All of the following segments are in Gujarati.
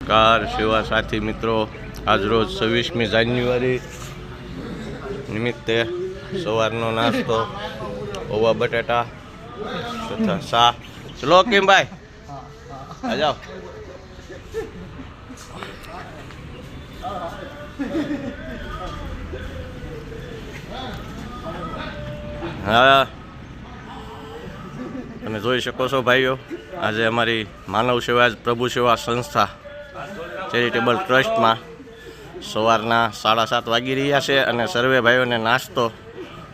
નમસ્કાર સેવા સાથી મિત્રો, આજરોજ 26મી જાન્યુઆરી નિમિત્તે સવારનો નાસ્તો પૌવા બટાટા તથા ચા. ચલો કેમભાઈ આ જાઓ. હા, તમે જોઈ શકો છો ભાઈઓ, આજે અમારી માનવ સેવા પ્રભુ સેવા સંસ્થા ચેરિટેબલ ટ્રસ્ટમાં સવારના 7:30 વાગી રહ્યા છે અને સર્વે ભાઈઓને નાસ્તો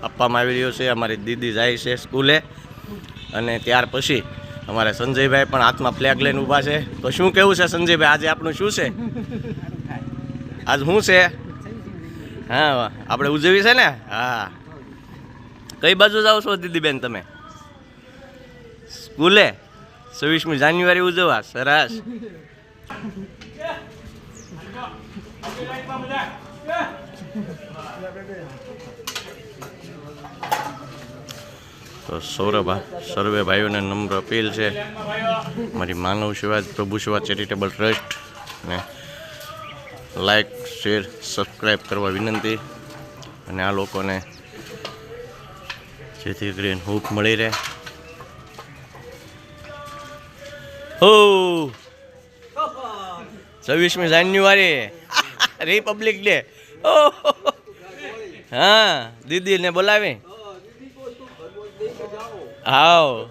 આપવામાં આવી રહ્યો છે. અમારી દીદી જાય છે સ્કૂલે અને ત્યાર પછી અમારે સંજયભાઈ પણ હાથમાં ફ્લેગ લઈને ઊભા છે. તો શું કેવું છે સંજયભાઈ, આજે આપણું શું છે? આજ શું છે? હા, આપણે ઉજવી છે ને. હા, કઈ બાજુ જાઓ છો દીદીબેન તમે? સ્કૂલે 26મી જાન્યુઆરી ઉજવવા. સરસ. તો સર્વે ભાઈઓને નમ્ર અપીલ છે, મારી માનવ સેવા પ્રભુ સેવા ચેરિટેબલ ટ્રસ્ટ ને લાઈક શેર સબસ્ક્રાઈબ કરવા વિનંતી, અને આ લોકોને જેથી કરીને હૂફ મળી રહે. હો 26મી જાન્યુઆરી રિપબ્લિક ડે. હા, દીદીને બોલાવી. આવો.